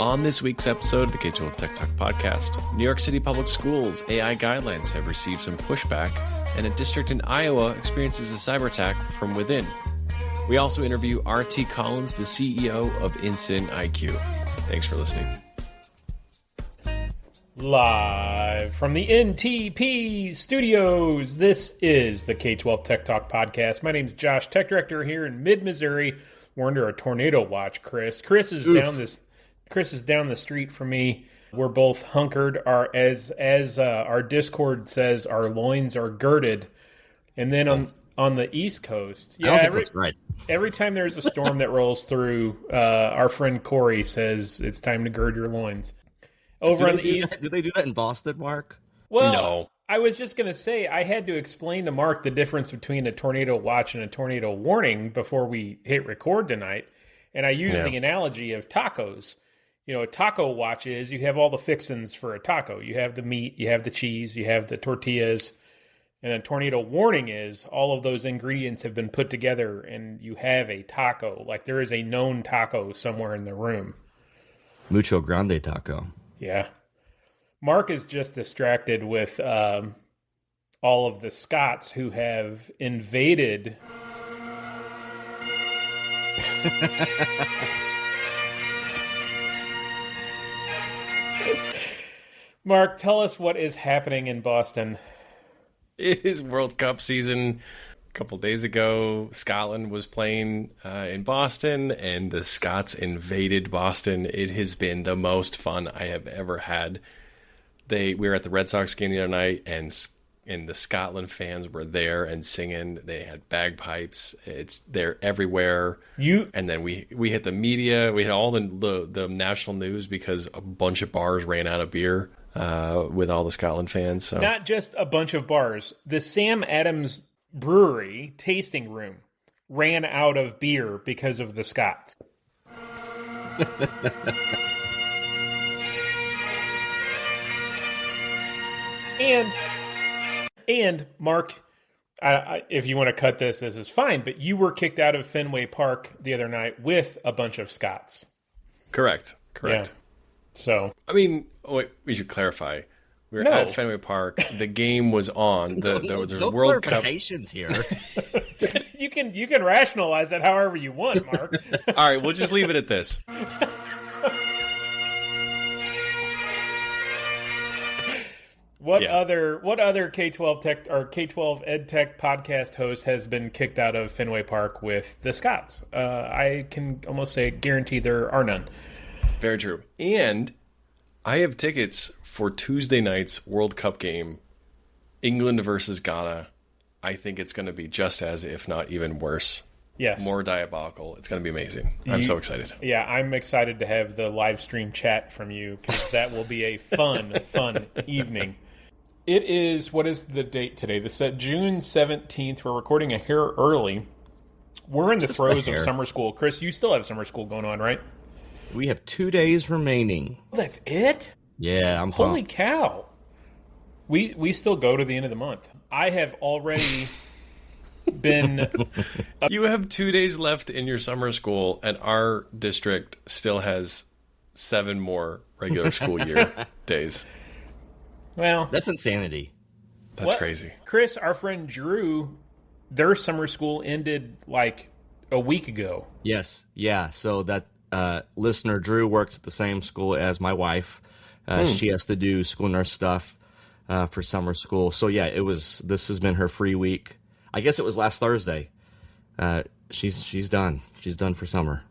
On this week's episode of the K-12 Tech Talk podcast, New York City Public Schools AI guidelines have received some pushback, and a district in Iowa experiences a cyber attack from within. We also interview R.T. Collins, the CEO of Incident IQ. Thanks for listening. Live from the NTP studios, this is the K-12 Tech Talk podcast. My name is Josh, Tech Director here in mid-Missouri. We're under a tornado watch, Chris. Chris is down the street from me. We're both hunkered. As our Discord says, our loins are girded. And then on the East Coast, I don't think that's right. Every time there's a storm that rolls through, our friend Corey says it's time to gird your loins. Over on the East, do they do that in Boston, Mark? Well, no. I was just going to say I had to explain to Mark the difference between a tornado watch and a tornado warning before we hit record tonight. And I used the analogy of tacos. You know, a taco watch is you have all the fixings for a taco. You have the meat, you have the cheese, you have the tortillas. And a tornado warning is all of those ingredients have been put together and you have a taco. Like there is a known taco somewhere in the room. Mucho grande taco. Yeah. Mark is just distracted with all of the Scots who have invaded. Mark, tell us what is happening in Boston. It is World Cup season. A couple days ago, Scotland was playing in Boston, and the Scots invaded Boston. It has been the most fun I have ever had. We were at the Red Sox game the other night, and the Scotland fans were there and singing. They had bagpipes. They're everywhere. And then we hit the media. We had all the national news because a bunch of bars ran out of beer with all the Scotland fans. So not just a bunch of bars. The Sam Adams Brewery tasting room ran out of beer because of the Scots. And Mark, if you want to cut this is fine, but you were kicked out of Fenway Park the other night with a bunch of Scots. Correct. Yeah. So, I mean, we should clarify. We were at Fenway Park. The game was on. There was a World Cup. Here. you can rationalize that however you want, Mark. All right, we'll just leave it at this. What other K-12 tech or K-12 ed tech podcast host has been kicked out of Fenway Park with the Scots? I can almost guarantee there are none. Very true. And I have tickets for Tuesday night's World Cup game, England versus Ghana. I think it's going to be just as, if not even worse. Yes. More diabolical. It's going to be amazing. I'm so excited. Yeah, I'm excited to have the live stream chat from you because that will be a fun evening. It is, what is the date today? This is June 17th. We're recording a hair early. We're in the throes of summer school. Chris, you still have summer school going on, right? We have 2 days remaining. That's it? Yeah, I'm Holy cow. We still go to the end of the month. I have already been... You have 2 days left in your summer school, and our district still has 7 more regular school year days. Well, that's insanity. That's crazy. Chris, our friend Drew, their summer school ended like a week ago. Yes. Yeah. So that listener Drew works at the same school as my wife. She has to do school nurse stuff for summer school. So yeah, this has been her free week. I guess it was last Thursday. She's done. She's done for summer.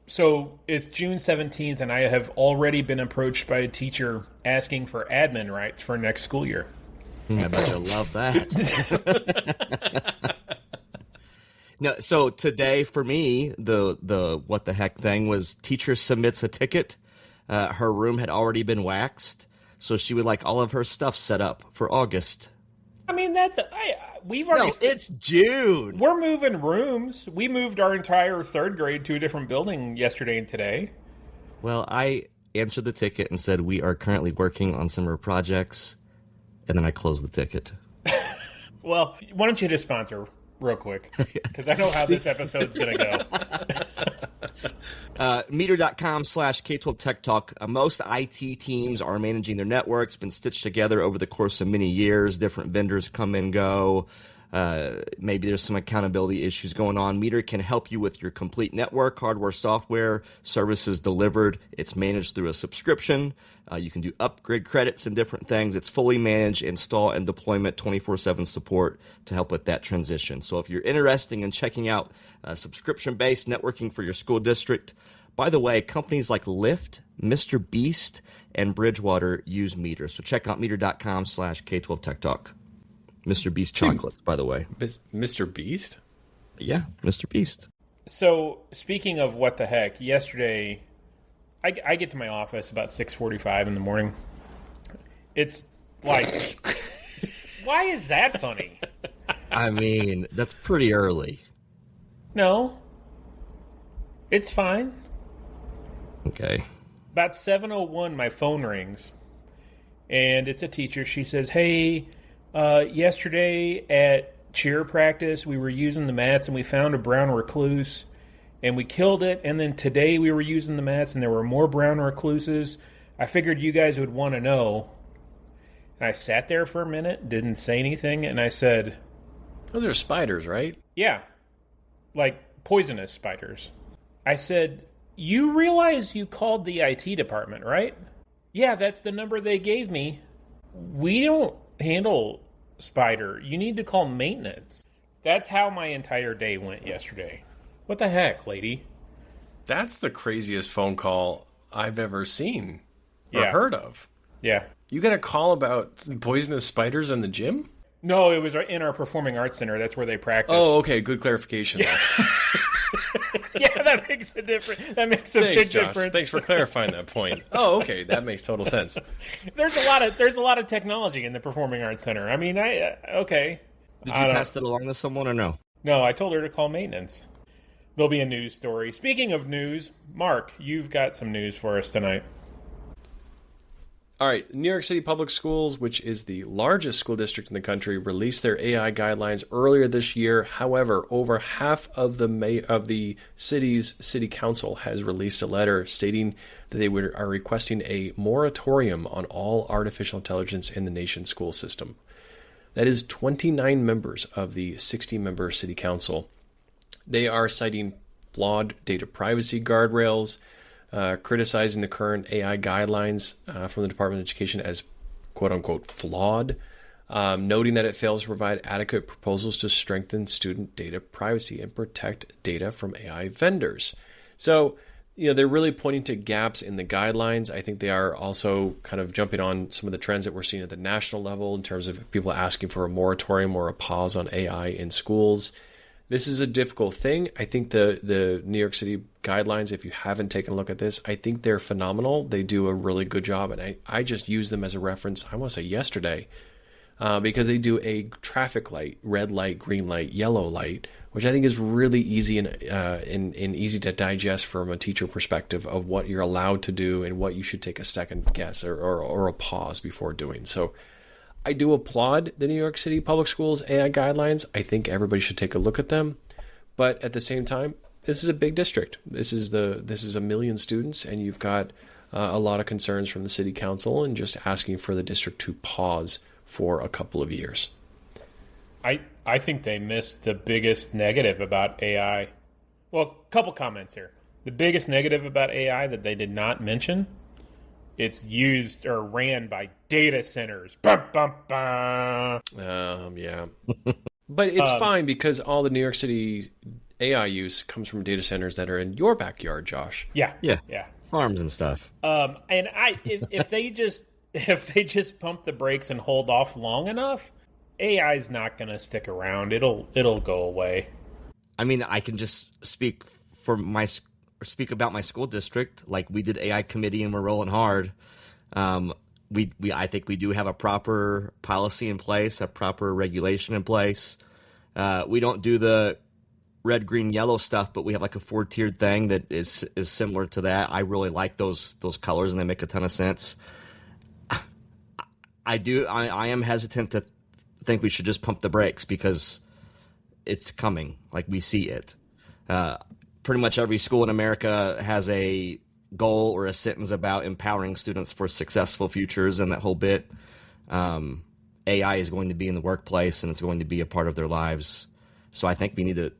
So it's June 17th, and I have already been approached by a teacher asking for admin rights for next school year. I bet you'll love that. No, so today for me, the what the heck thing was teacher submits a ticket. Her room had already been waxed, so she would like all of her stuff set up for August. I mean, we've already... No, it's June. We're moving rooms. We moved our entire third grade to a different building yesterday and today. Well, I answered the ticket and said we are currently working on summer projects, and then I closed the ticket. Well, why don't you hit a sponsor real quick? Because I know how this episode's going to go. Meter.com/K12 Tech Talk. Most IT teams are managing their networks, been stitched together over the course of many years. Different vendors come and go. Maybe there's some accountability issues going on. Meter can help you with your complete network, hardware, software, services delivered. It's managed through a subscription. You can do upgrade credits and different things. It's fully managed, install, and deployment, 24/7 support to help with that transition. So if you're interested in checking out subscription-based networking for your school district, by the way, companies like Lyft, Mr. Beast, and Bridgewater use Meter. So check out meter.com/K12 Tech Talk. Mr. Beast chocolates, by the way. Mr. Beast? Yeah, Mr. Beast. So, speaking of what the heck, yesterday, I get to my office about 6:45 in the morning. It's like, why is that funny? I mean, that's pretty early. No. It's fine. Okay. About 7:01, my phone rings. And it's a teacher. She says, hey, yesterday at cheer practice, we were using the mats and we found a brown recluse and we killed it. And then today we were using the mats and there were more brown recluses. I figured you guys would want to know. And I sat there for a minute, didn't say anything. And I said, those are spiders, right? yeah, like poisonous spiders. I said, you realize you called the IT department, right? Yeah, that's the number they gave me. We don't handle spider. You need to call maintenance. That's how my entire day went yesterday. What the heck, lady? That's the craziest phone call I've ever seen or Yeah. heard of. Yeah. You got a call about poisonous spiders in the gym? No, it was in our performing arts center. That's where they practice. Oh, okay. Good clarification. Yeah, that makes a difference. That makes a Thanks, big Josh. difference. Thanks for clarifying that point. Oh, okay. That makes total sense. There's a lot of technology in the performing arts center. I mean, okay. Did you pass that along to someone or no? No, I told her to call maintenance. There'll be a news story. Speaking of news, Mark, you've got some news for us tonight. All right, New York City Public Schools, which is the largest school district in the country, released their AI guidelines earlier this year. However, over half of the city's city council has released a letter stating that they are requesting a moratorium on all artificial intelligence in the nation's school system. That is 29 members of the 60-member city council. They are citing flawed data privacy guardrails, criticizing the current AI guidelines from the Department of Education as quote-unquote flawed, noting that it fails to provide adequate proposals to strengthen student data privacy and protect data from AI vendors. So, they're really pointing to gaps in the guidelines. I think they are also kind of jumping on some of the trends that we're seeing at the national level in terms of people asking for a moratorium or a pause on AI in schools. This is a difficult thing. I think the New York City guidelines, if you haven't taken a look at this, I think they're phenomenal. They do a really good job. And I just use them as a reference, I want to say yesterday, because they do a traffic light, red light, green light, yellow light, which I think is really easy and easy to digest from a teacher perspective of what you're allowed to do and what you should take a second guess or a pause before doing. So I do applaud the New York City Public Schools AI guidelines. I think everybody should take a look at them. But at the same time, this is a big district. This is a million students, and you've got a lot of concerns from the city council and just asking for the district to pause for a couple of years. I think they missed the biggest negative about AI. Well, a couple comments here. The biggest negative about AI that they did not mention, it's used or ran by data centers. Bum, bum, bum. Yeah. But it's fine because all the New York City AI use comes from data centers that are in your backyard, Josh. Yeah. Farms and stuff. And if they just pump the brakes and hold off long enough, AI is not going to stick around. It'll go away. I mean, I can just speak about my school district. Like, we did AI committee and we're rolling hard. I think we do have a proper policy in place, a proper regulation in place. We don't do the red, green, yellow stuff, but we have like a 4-tiered thing that is similar to that. I really like those colors and they make a ton of sense. I am hesitant to think we should just pump the brakes because it's coming. Like, we see it. pretty much every school in America has a goal or a sentence about empowering students for successful futures and that whole bit. AI is going to be in the workplace and it's going to be a part of their lives. So I think we need to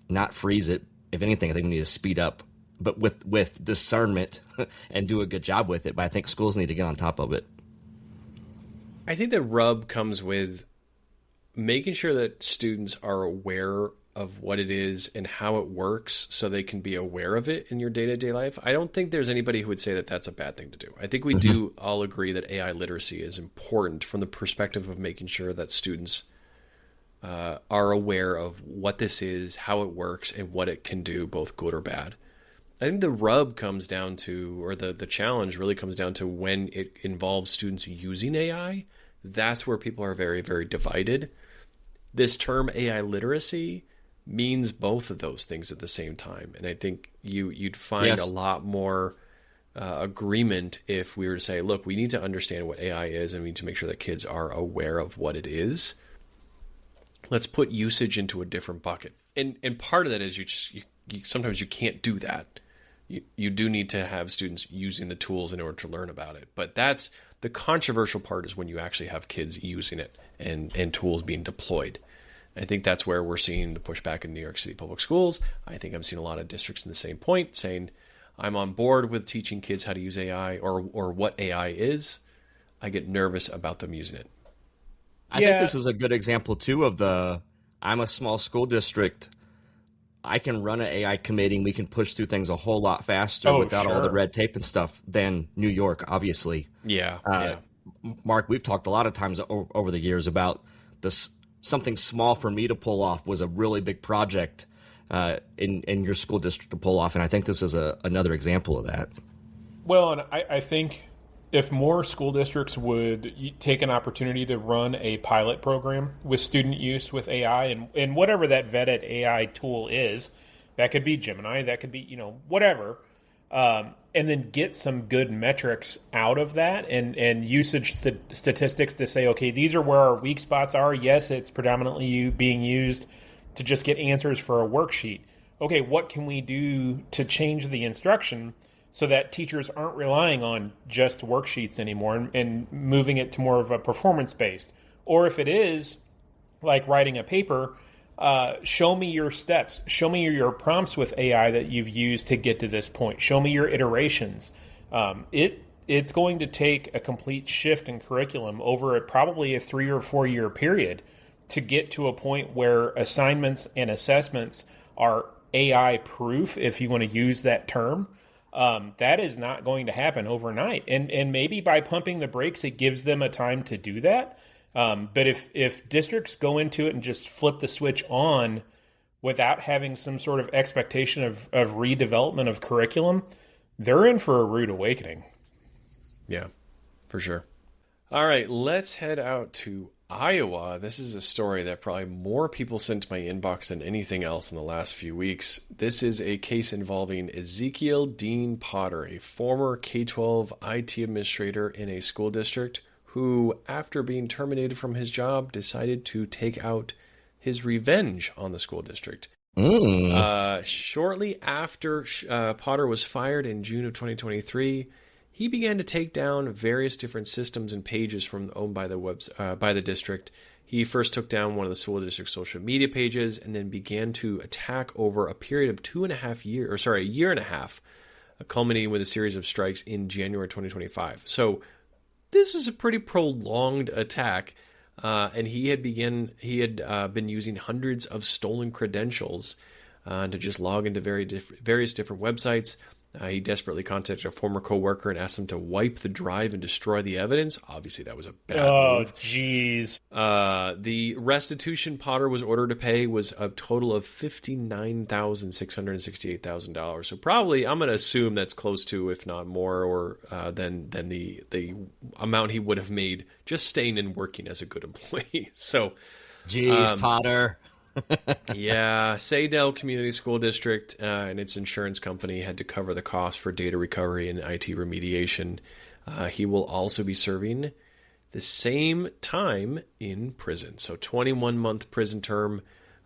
not freeze it. If anything, I think we need to speed up, but with discernment and do a good job with it. But I think schools need to get on top of it. I think the rub comes with making sure that students are aware of what it is and how it works so they can be aware of it in your day-to-day life. I don't think there's anybody who would say that that's a bad thing to do. I think we do all agree that AI literacy is important from the perspective of making sure that students are aware of what this is, how it works, and what it can do, both good or bad. I think the rub comes down to, or the challenge really comes down to when it involves students using AI. That's where people are very, very divided. This term AI literacy means both of those things at the same time. And I think you'd find a lot more agreement if we were to say, look, we need to understand what AI is and we need to make sure that kids are aware of what it is. Let's put usage into a different bucket. And part of that is you sometimes you can't do that. You do need to have students using the tools in order to learn about it. But that's the controversial part, is when you actually have kids using it and tools being deployed. I think that's where we're seeing the pushback in New York City public schools. I think I'm seeing a lot of districts in the same point saying, I'm on board with teaching kids how to use AI or what AI is. I get nervous about them using it. I think this is a good example, too, of I'm a small school district. I can run an AI committee and we can push through things a whole lot faster without all the red tape and stuff than New York, obviously. Yeah. Mark, we've talked a lot of times over the years about this. Something small for me to pull off was a really big project in your school district to pull off. And I think this is another example of that. Well, and I think if more school districts would take an opportunity to run a pilot program with student use with AI and whatever that vetted AI tool is, that could be Gemini, that could be, whatever, and then get some good metrics out of that and usage statistics to say, okay, these are where our weak spots are. Yes, it's predominantly being used to just get answers for a worksheet. Okay, what can we do to change the instruction so that teachers aren't relying on just worksheets anymore and moving it to more of a performance-based? Or if it is like writing a paper, show me your steps. Show me your prompts with AI that you've used to get to this point. Show me your iterations. It's going to take a complete shift in curriculum over probably a 3 or 4 year period to get to a point where assignments and assessments are AI proof, if you want to use that term. That is not going to happen overnight. And maybe by pumping the brakes, it gives them a time to do that. But if districts go into it and just flip the switch on without having some sort of expectation of redevelopment of curriculum, they're in for a rude awakening. Yeah, for sure. All right, let's head out to Iowa. This is a story that probably more people sent to my inbox than anything else in the last few weeks. This is a case involving Ezekiel Dean Potter, a former K-12 IT administrator in a school district who, after being terminated from his job, decided to take out his revenge on the school district. Shortly after Potter was fired in June of 2023, he began to take down various different systems and pages owned by the district. He first took down one of the school district's social media pages and then began to attack over a period of a year and a half, culminating with a series of strikes in January 2025. So this is a pretty prolonged attack, and he had been using hundreds of stolen credentials to just log into various different websites. He desperately contacted a former coworker and asked them to wipe the drive and destroy the evidence. Obviously, that was a bad move. Oh, jeez. The restitution Potter was ordered to pay was a total of $59,668,000. So probably, I'm going to assume that's close to, if not more, or than the amount he would have made just staying and working as a good employee. So, jeez, Potter. Yeah, Saydell Community School District and its insurance company had to cover the cost for data recovery and IT remediation. He will also be serving the same time in prison. So 21-month prison term.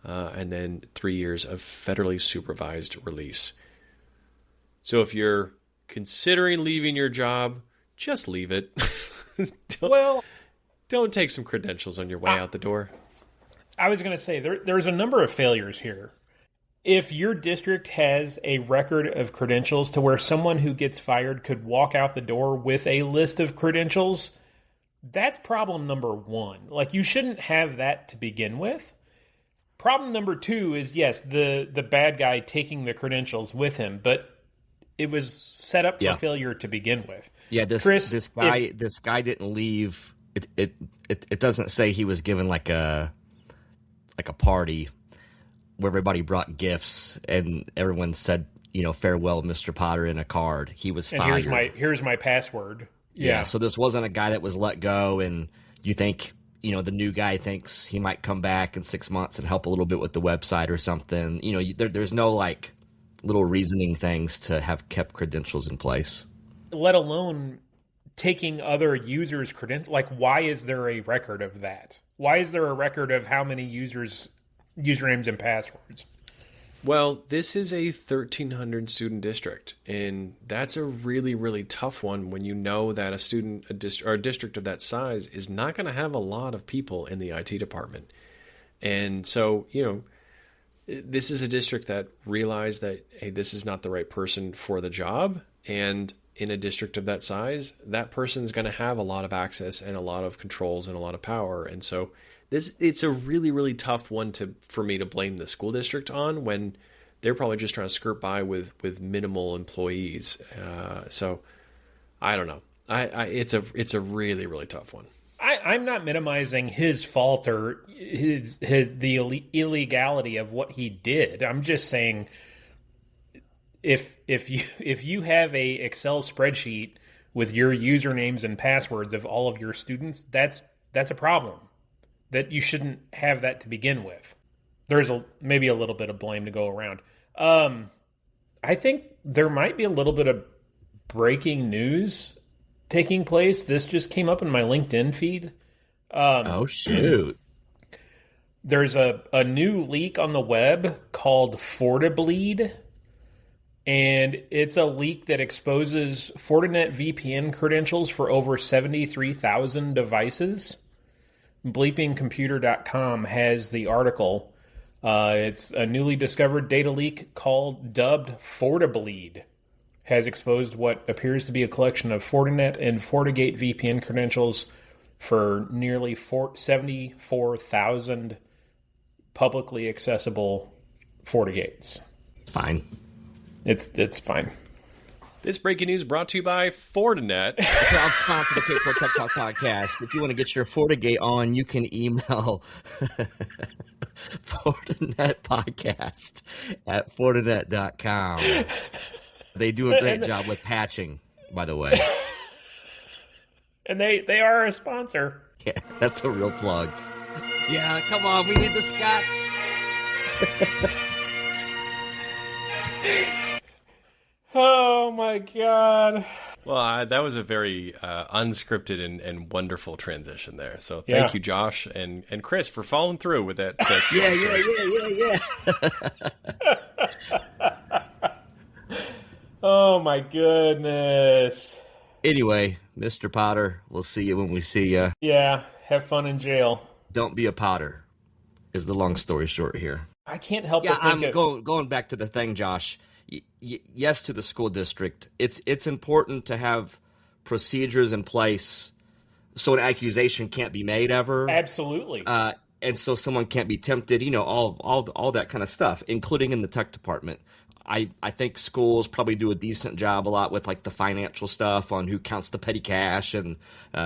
and then 3 years of federally supervised release. So if you're considering leaving your job, just leave it. Don't take some credentials on your way out the door. I was going to say, there's a number of failures here. If your district has a record of credentials to where someone who gets fired could walk out the door with a list of credentials, that's problem number one. Like, you shouldn't have that to begin with. Problem number two is, yes, the bad guy taking the credentials with him, but it was set up for failure to begin with. Yeah, this guy didn't leave. It doesn't say he was given like a party where everybody brought gifts and everyone said, farewell, Mr. Potter, in a card. He was fired. And here's my password. Yeah. So this wasn't a guy that was let go, and you think, the new guy thinks he might come back in 6 months and help a little bit with the website or something. There's no like little reasoning things to have kept credentials in place. Let alone taking other users' credentials. Like, why is there a record of that? Why is there a record of how many usernames and passwords? Well, this is a 1,300 student district, and that's a really, really tough one when you know that a district of that size is not going to have a lot of people in the IT department. And so, this is a district that realized that, hey, this is not the right person for the job. And in a district of that size, that person's going to have a lot of access and a lot of controls and a lot of power. And so it's a really, really tough one for me to blame the school district on when they're probably just trying to skirt by with minimal employees. So I don't know. It's a really, really tough one. I'm not minimizing his fault or the illegality of what he did. I'm just saying, if you have a Excel spreadsheet with your usernames and passwords of all of your students, that's a problem. That you shouldn't have that to begin with. There's maybe a little bit of blame to go around. I think there might be a little bit of breaking news taking place. This just came up in my LinkedIn feed. Oh, shoot. There's a new leak on the web called FortiBleed, and it's a leak that exposes Fortinet VPN credentials for over 73,000 devices. BleepingComputer.com has the article. It's a newly discovered data leak dubbed FortiBleed. Has exposed what appears to be a collection of Fortinet and FortiGate VPN credentials for nearly 74,000 publicly accessible FortiGates. Fine. It's fine. This breaking news brought to you by Fortinet. Proud sponsor of the MidwestTechTalk podcast. If you want to get your FortiGate on, you can email Fortinet podcast at Fortinet.com. They do a great job with patching, by the way. And they are a sponsor. Yeah, that's a real plug. Yeah, come on, we need the Scots. Oh my God. Well, that was a very unscripted and wonderful transition there. So thank you, Josh and Chris, for following through with that. Yeah. Oh my goodness. Anyway, Mr. Potter, we'll see you when we see you. Yeah, have fun in jail. Don't be a Potter, is the long story short here. I can't help but think going back to the thing, Josh. Yes, to the school district. It's important to have procedures in place so an accusation can't be made ever. Absolutely. And so someone can't be tempted, all that kind of stuff, including in the tech department. I think schools probably do a decent job a lot with like the financial stuff on who counts the petty cash and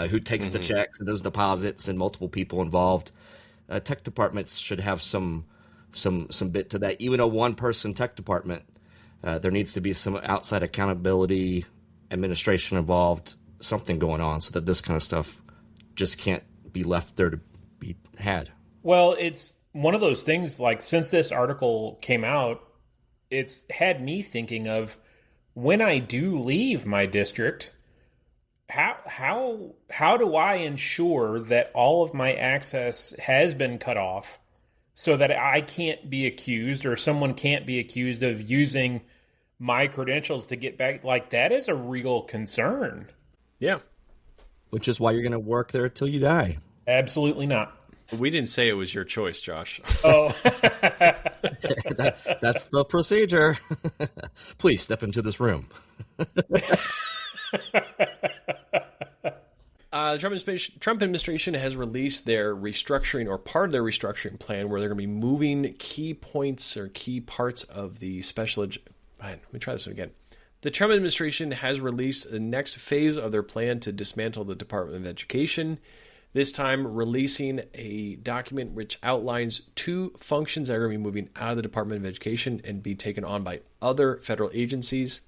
who takes the checks and does deposits and multiple people involved. Tech departments should have some bit to that. Even a one-person tech department, there needs to be some outside accountability, administration involved, something going on so that this kind of stuff just can't be left there to be had. Well, it's one of those things, like, since this article came out, it's had me thinking of when I do leave my district, how do I ensure that all of my access has been cut off so that I can't be accused or someone can't be accused of using my credentials to get back. Like, that is a real concern. Yeah. Which is why you're going to work there till you die. Absolutely not. We didn't say it was your choice, Josh. Oh. That's the procedure. Please step into this room. The Trump administration has released their restructuring, or part of their restructuring plan, where they're going to be moving key points or key parts of the let me try this one again. The Trump administration has released the next phase of their plan to dismantle the Department of Education, this time releasing a document which outlines 2 functions that are going to be moving out of the Department of Education and be taken on by other federal agencies.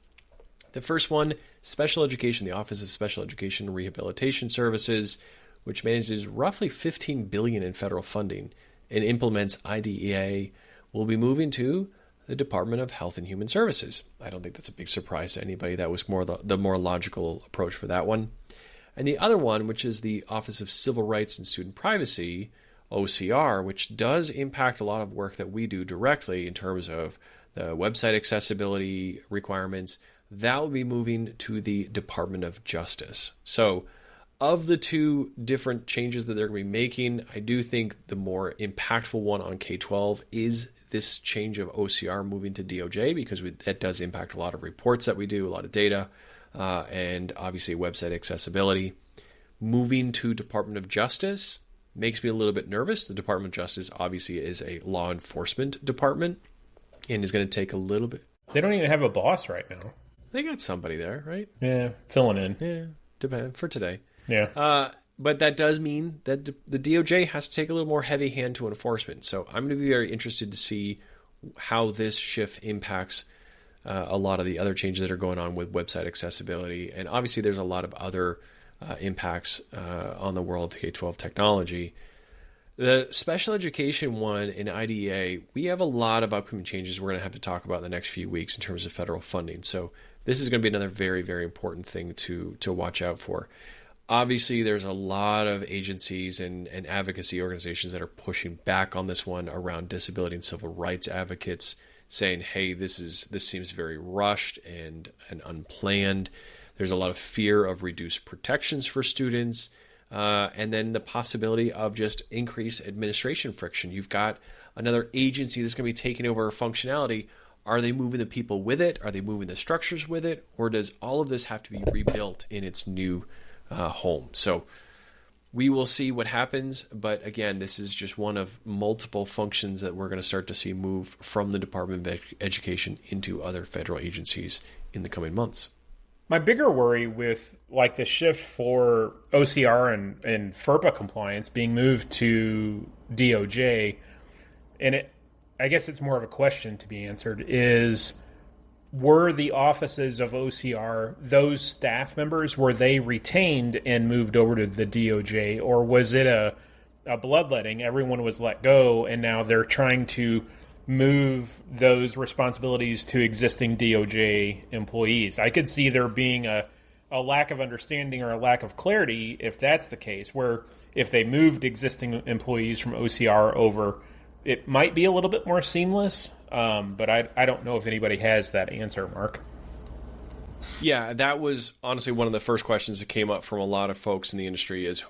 The first one, Special Education, the Office of Special Education and Rehabilitation Services, which manages roughly $15 billion in federal funding and implements IDEA, will be moving to the Department of Health and Human Services. I don't think that's a big surprise to anybody. That was more the more logical approach for that one. And the other one, which is the Office of Civil Rights and Student Privacy, OCR, which does impact a lot of work that we do directly in terms of the website accessibility requirements, that will be moving to the Department of Justice. So of the 2 different changes that they're going to be making, I do think the more impactful one on K-12 is this change of OCR moving to DOJ, because that does impact a lot of reports that we do, a lot of data, and obviously website accessibility. Moving to Department of Justice makes me a little bit nervous. The Department of Justice obviously is a law enforcement department and is going to take a little bit. They don't even have a boss right now. They got somebody there, right? Yeah, filling in. Yeah, depend for today. Yeah. But that does mean that the DOJ has to take a little more heavy hand to enforcement. So I'm going to be very interested to see how this shift impacts a lot of the other changes that are going on with website accessibility. And obviously there's a lot of other impacts on the world of K-12 technology. The special education one in IDEA, we have a lot of upcoming changes we're going to have to talk about in the next few weeks in terms of federal funding. So this is going to be another very, very important thing to watch out for. Obviously, there's a lot of agencies and advocacy organizations that are pushing back on this one around disability and civil rights advocates, saying, hey, this seems very rushed and unplanned. There's a lot of fear of reduced protections for students, and then the possibility of just increased administration friction. You've got another agency that's going to be taking over functionality. Are they moving the people with it? Are they moving the structures with it? Or does all of this have to be rebuilt in its new home? So we will see what happens. But again, this is just one of multiple functions that we're going to start to see move from the Department of Education into other federal agencies in the coming months. My bigger worry with like the shift for OCR and FERPA compliance being moved to DOJ, and I guess it's more of a question to be answered, is were the offices of OCR, those staff members, were they retained and moved over to the DOJ, or was it a bloodletting? Everyone was let go, and now they're trying to move those responsibilities to existing DOJ employees. I could see there being a lack of understanding or a lack of clarity if that's the case, where if they moved existing employees from OCR over, it might be a little bit more seamless, but I don't know if anybody has that answer, Mark. Yeah, that was honestly one of the first questions that came up from a lot of folks in the industry is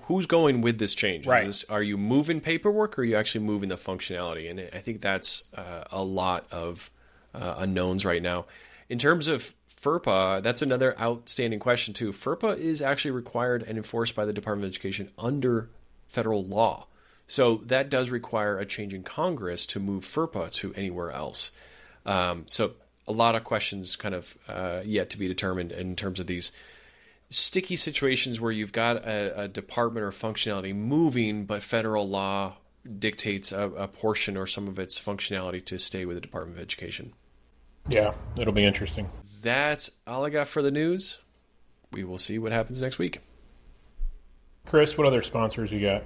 who's going with this change? Right. Are you moving paperwork or are you actually moving the functionality? And I think that's a lot of unknowns right now. In terms of FERPA, that's another outstanding question too. FERPA is actually required and enforced by the Department of Education under federal law. So that does require a change in Congress to move FERPA to anywhere else. So a lot of questions kind of yet to be determined in terms of these sticky situations where you've got a department or functionality moving, but federal law dictates a portion or some of its functionality to stay with the Department of Education. Yeah, it'll be interesting. That's all I got for the news. We will see what happens next week. Chris, what other sponsors you got?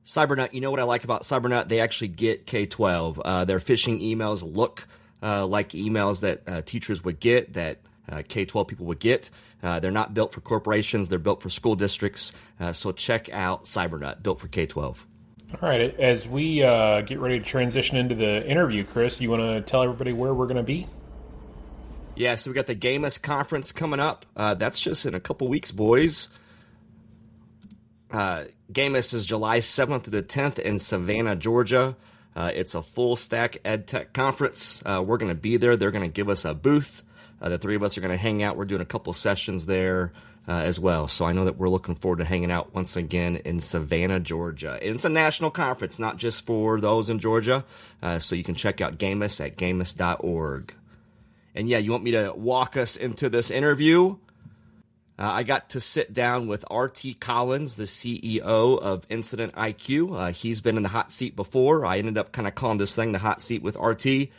CyberNut, you know what I like about CyberNut? They actually get K-12. Their phishing emails look like emails that teachers would get, that K-12 people would get. They're not built for corporations. They're built for school districts. So check out CyberNut, built for K-12. All right, as we get ready to transition into the interview, Chris, you want to tell everybody where we're going to be? Yeah, so we got the GAMEIS conference coming up. That's just in a couple weeks, boys. GAMEIS is July 7th to the 10th in Savannah, Georgia. It's a full stack ed tech conference. We're going to be there. They're going to give us a booth. The three of us are going to hang out. We're doing a couple sessions there as well. So I know that we're looking forward to hanging out once again in Savannah, Georgia. And it's a national conference, not just for those in Georgia. So you can check out GAMEIS at gameis.org. And yeah, you want me to walk us into this interview? I got to sit down with RT Collins, the CEO of Incident IQ. He's been in the hot seat before. I ended up kind of calling this thing the hot seat with RT.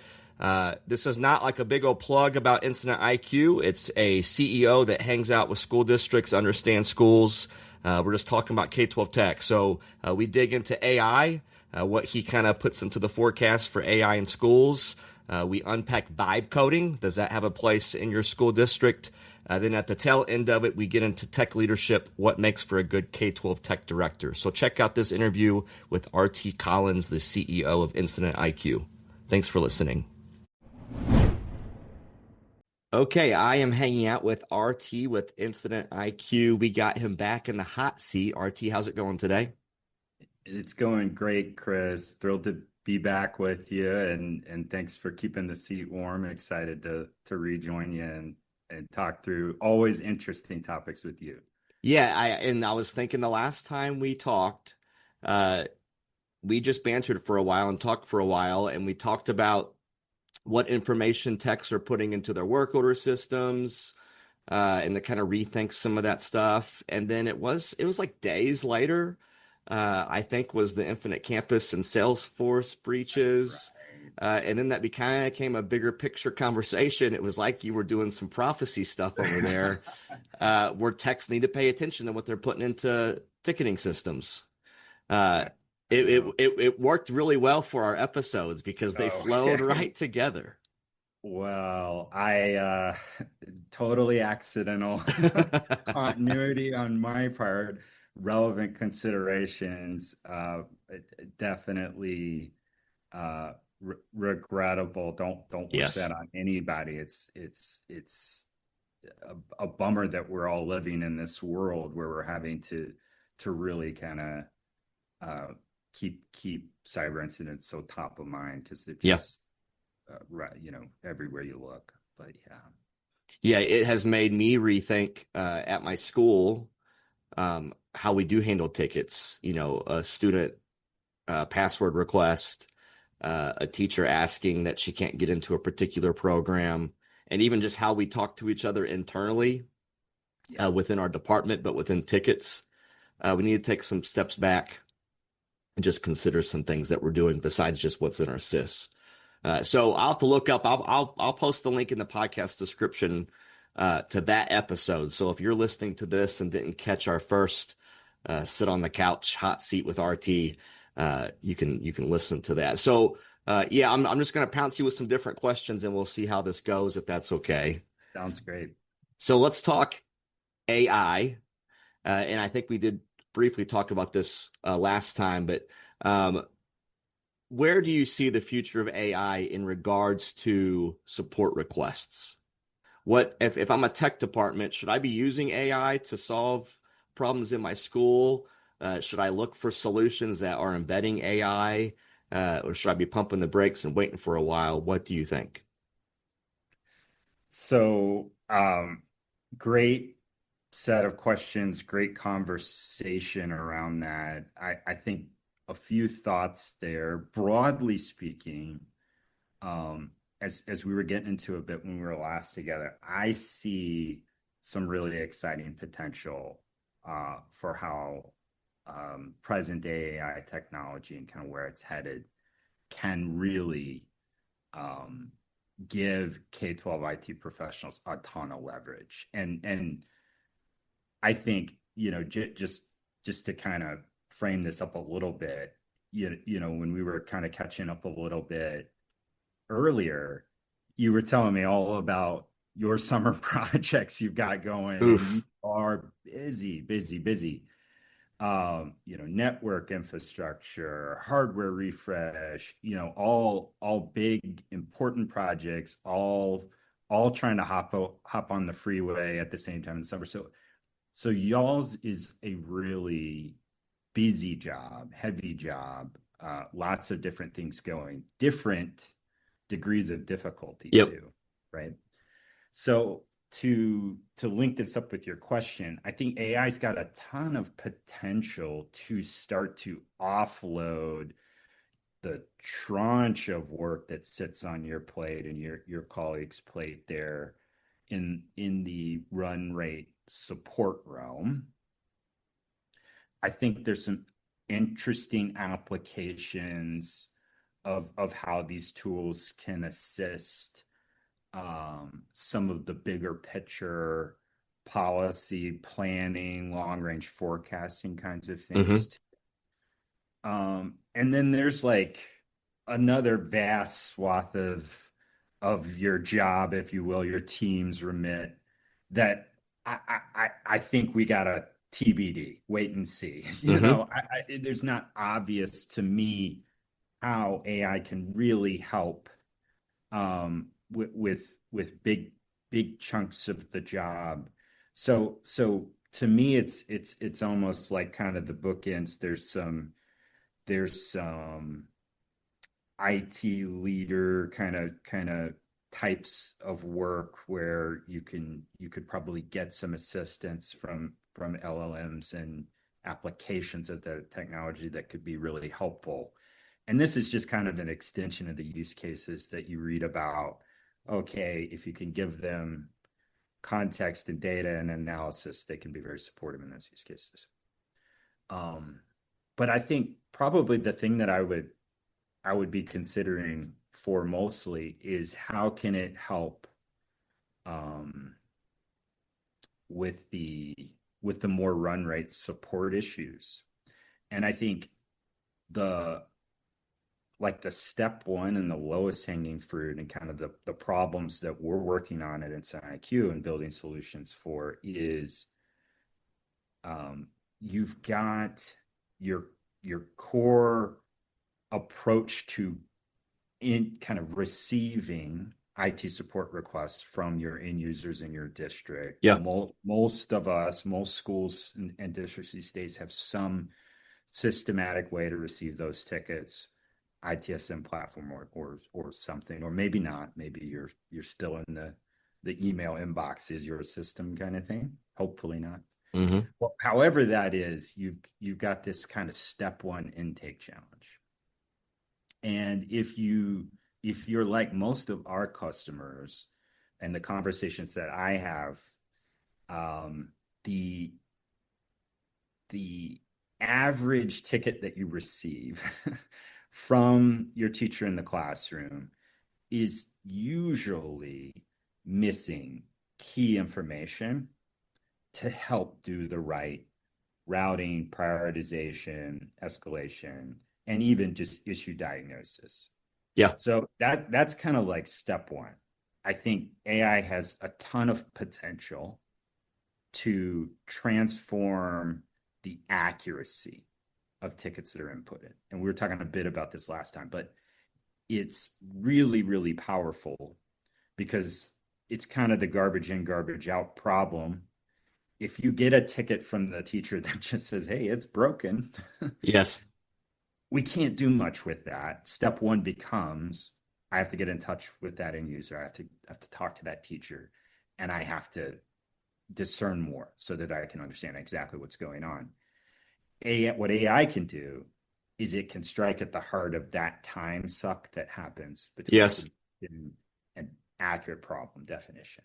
This is not like a big old plug about Incident IQ. It's a CEO that hangs out with school districts, understands schools. We're just talking about K-12 tech. So we dig into AI, what he kind of puts into the forecast for AI in schools. We unpack vibe coding. Does that have a place in your school district? Then at the tail end of it, we get into tech leadership, what makes for a good K-12 tech director. So check out this interview with RT Collins, the CEO of Incident IQ. Thanks for listening. Okay, I am hanging out with RT with Incident IQ. We got him back in the hot seat. RT, how's it going today? It's going great, Chris. Thrilled to be back with you, and thanks for keeping the seat warm. Excited to rejoin you and talk through always interesting topics with you. Yeah, I was thinking the last time we talked, we just bantered for a while and talked for a while, and we talked about what information techs are putting into their work order systems, and to kind of rethink some of that stuff. And then it was like days later, I think was the Infinite Campus and Salesforce breaches. And then that became a bigger picture conversation. It was like you were doing some prophecy stuff over there, where techs need to pay attention to what they're putting into ticketing systems. It worked really well for our episodes because they flowed right together. Well, I totally accidental continuity on my part, relevant considerations, definitely regrettable. Don't wish that on anybody. It's a bummer that we're all living in this world where we're having to really kind of keep cyber incidents so top of mind because they're just everywhere you look. But it has made me rethink at my school how we do handle tickets. A student password request, a teacher asking that she can't get into a particular program, and even just how we talk to each other internally within our department, but within tickets. We need to take some steps back and just consider some things that we're doing besides just what's in our sys. So I'll have to look up. I'll post the link in the podcast description to that episode. So if you're listening to this and didn't catch our first sit on the couch hot seat with RT, you can listen to that. So I'm just going to pounce you with some different questions and we'll see how this goes, if that's okay. Sounds great. So let's talk AI. And I think we did briefly talk about this last time, but where do you see the future of AI in regards to support requests? What if I'm a tech department, should I be using AI to solve problems in my school? Should I look for solutions that are embedding AI, or should I be pumping the brakes and waiting for a while? What do you think? So, great set of questions, great conversation around that. I think a few thoughts there. Broadly speaking, as we were getting into a bit when we were last together, I see some really exciting potential for how present day AI technology and kind of where it's headed can really give K-12 IT professionals a ton of leverage. And I think, just to kind of frame this up a little bit, when we were kind of catching up a little bit earlier, you were telling me all about your summer projects you've got going. Oof. You are busy. network infrastructure, hardware refresh, all big important projects, all trying to hop on the freeway at the same time in summer. So y'all's is a really busy job, heavy job, lots of different things going, different degrees of difficulty too, right? So to link this up with your question, I think AI's got a ton of potential to start to offload the tranche of work that sits on your plate and your colleagues' plate there in the run rate support realm. I think there's some interesting applications of how these tools can assist some of the bigger picture policy planning, long range forecasting kinds of things. And then there's like another vast swath of your job, if you will, your team's remit that I think we gotta TBD, wait and see. There's not obvious to me how AI can really help with big chunks of the job. So to me, it's almost like kind of the bookends. There's some IT leader kind of types of work where you could probably get some assistance from LLMs and applications of the technology that could be really helpful. And this is just kind of an extension of the use cases that you read about. Okay, if you can give them context and data and analysis, they can be very supportive in those use cases. But I think probably the thing that I would be considering for mostly is how can it help with the more run rate support issues. And I think the step one and the lowest hanging fruit and kind of the problems that we're working on at Insight IQ and building solutions for is you've got your core approach to in kind of receiving IT support requests from your end users in your district. Yeah. Most of us, most schools and districts these days have some systematic way to receive those tickets, ITSM platform or something, or maybe not. Maybe you're still in the email inbox is your system kind of thing. Hopefully not. Mm-hmm. Well, however that is, you've got this kind of step one intake challenge. And if you're like most of our customers and the conversations that I have, the average ticket that you receive from your teacher in the classroom is usually missing key information to help do the right routing, prioritization, escalation, and even just issue diagnosis. Yeah. So that's kind of like step one. I think AI has a ton of potential to transform the accuracy of tickets that are inputted. And we were talking a bit about this last time, but it's really, really powerful because it's kind of the garbage in, garbage out problem. If you get a ticket from the teacher that just says, hey, it's broken. Yes. We can't do much with that. Step one becomes, I have to get in touch with that end user. I have to talk to that teacher, and I have to discern more so that I can understand exactly what's going on. What AI can do is it can strike at the heart of that time suck that happens between an accurate problem definition,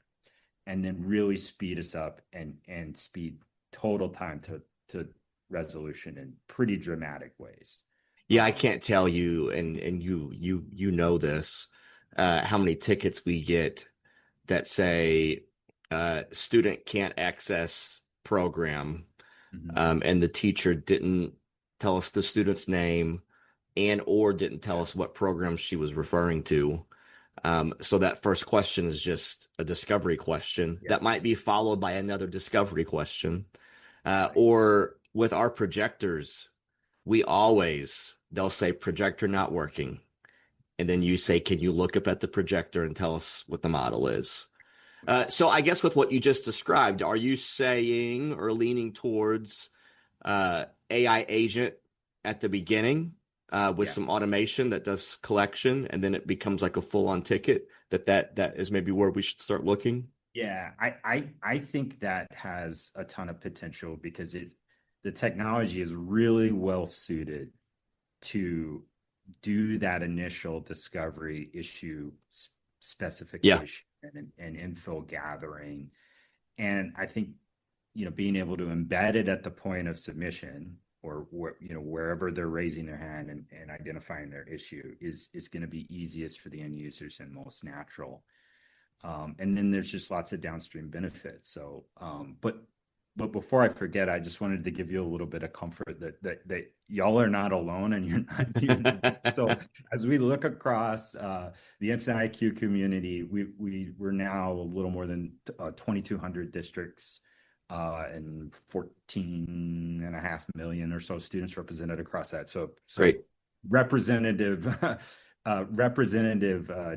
and then really speed us up and speed total time to resolution in pretty dramatic ways. Yeah, I can't tell you, and you know this, how many tickets we get that say student can't access program, and the teacher didn't tell us the student's name or didn't tell us what program she was referring to. So that first question is just a discovery question that might be followed by another discovery question, or with our projectors, they'll say projector not working. And then you say, can you look up at the projector and tell us what the model is? So I guess with what you just described, are you saying or leaning towards AI agent at the beginning with some automation that does collection, and then it becomes like a full-on ticket? That is maybe where we should start looking? Yeah, I think that has a ton of potential because the technology is really well suited to do that initial discovery, issue specification, and info gathering. And I think, being able to embed it at the point of submission, or wherever they're raising their hand and identifying their issue is going to be easiest for the end users and most natural. And then there's just lots of downstream benefits. So, but before I forget, I just wanted to give you a little bit of comfort that y'all are not alone, and you're not. So as we look across the Incident IQ community, we're now a little more than 2,200 districts and 14.5 million or so students represented across that. So great. Representative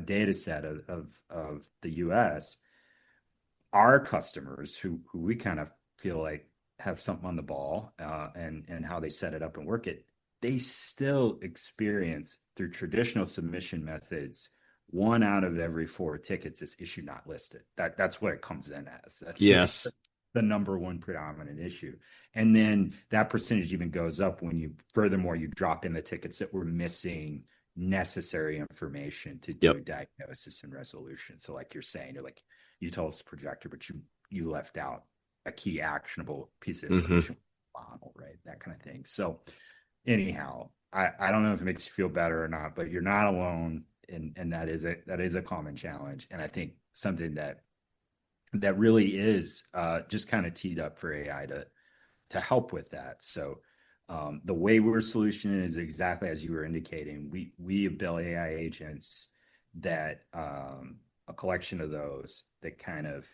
data set of the U.S. Our customers, who we kind of feel like have something on the ball and how they set it up and work it, they still experience through traditional submission methods 1 out of every 4 tickets is issue not listed. That's what it comes in as. That's the number one predominant issue. And then that percentage even goes up when you drop in the tickets that were missing necessary information to do diagnosis and resolution. So like you're saying, you told us the projector, but you left out a key actionable piece of information, model, right? That kind of thing. So anyhow, I don't know if it makes you feel better or not, but you're not alone, and that is a common challenge. And I think something that really is just kind of teed up for AI to help with that. So the way we're solutioning is exactly as you were indicating. We build AI agents that a collection of those that kind of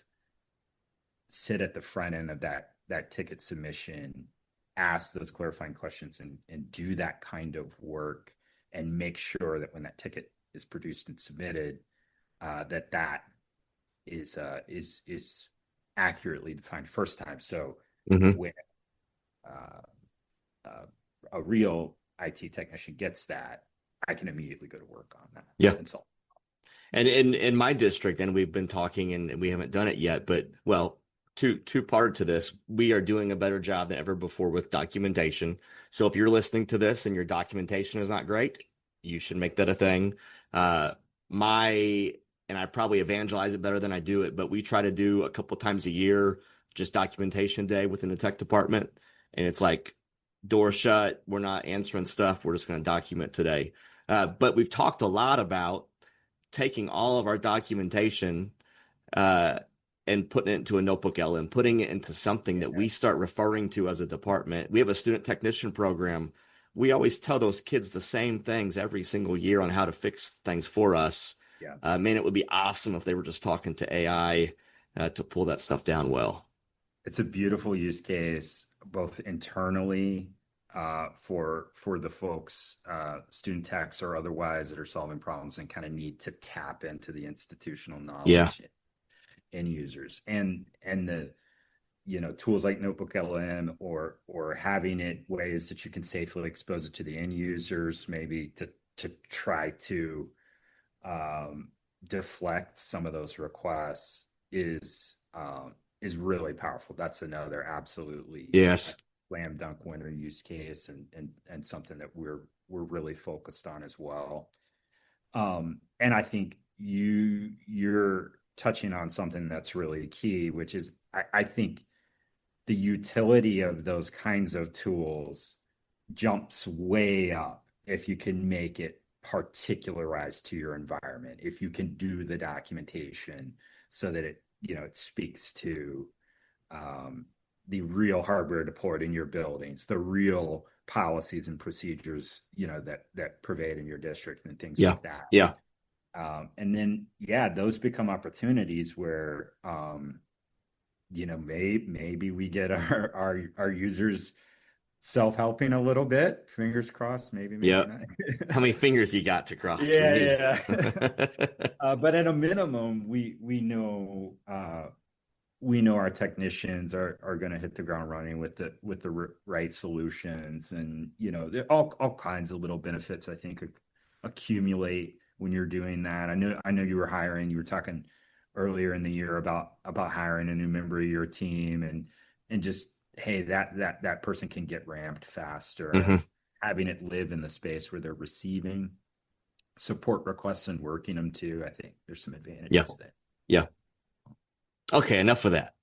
sit at the front end of that ticket submission, ask those clarifying questions, and do that kind of work, and make sure that when that ticket is produced and submitted, that is accurately defined first time. So when a real IT technician gets that, I can immediately go to work on that. Yeah. And in my district, and we've been talking, and we haven't done it yet, but two part to this, we are doing a better job than ever before with documentation. So if you're listening to this and your documentation is not great, you should make that a thing. And I probably evangelize it better than I do it, but we try to do a couple times a year, just documentation day within the tech department. And it's like, door shut, we're not answering stuff, we're just going to document today. But we've talked a lot about taking all of our documentation and putting it into a notebook LM, putting it into something that we start referring to as a department. We have a student technician program. We always tell those kids the same things every single year on how to fix things for us. Man, it would be awesome if they were just talking to AI to pull that stuff down well. It's a beautiful use case, both internally for the folks, student techs or otherwise, that are solving problems and kind of need to tap into the institutional knowledge end users, and the tools like Notebook LM or having it ways that you can safely expose it to the end users, maybe to try to deflect some of those requests is really powerful. That's another absolutely slam dunk winner use case, and something that we're really focused on as well. And I think you're touching on something that's really key, which is I think the utility of those kinds of tools jumps way up if you can make it particularized to your environment, if you can do the documentation so that it speaks to the real hardware deployed in your buildings, the real policies and procedures that pervade in your district, and things like that. And then those become opportunities where maybe we get our users self-helping a little bit. Fingers crossed, maybe Yep. not. How many fingers you got to cross? We need. Yeah, yeah. But at a minimum, we know our technicians are going to hit the ground running with the right solutions, and there are all kinds of little benefits I think accumulate when you're doing that. I know you were hiring. You were talking earlier in the year about hiring a new member of your team, and just, hey, that person can get ramped faster, and having it live in the space where they're receiving support requests and working them too. I think there's some advantages there. Yeah. Okay, enough of that.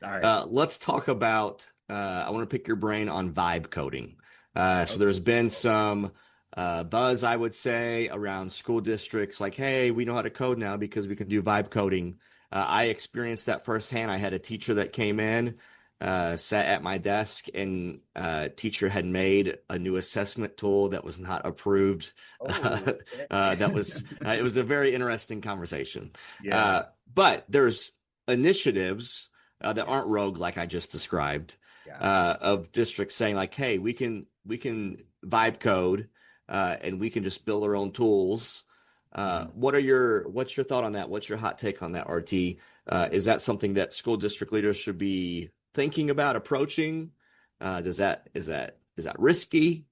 All right. Let's talk about, I want to pick your brain on vibe coding. So there's been some buzz, I would say, around school districts like, hey, we know how to code now because we can do vibe coding. I experienced that firsthand. I had a teacher that came in, sat at my desk, and teacher had made a new assessment tool that was not approved. It was a very interesting conversation. Yeah. But there's initiatives that aren't rogue, like I just described, of districts saying like, hey, we can vibe code, and we can just build our own tools. What's your thought on that? What's your hot take on that, RT? Is that something that school district leaders should be thinking about approaching? Is that risky?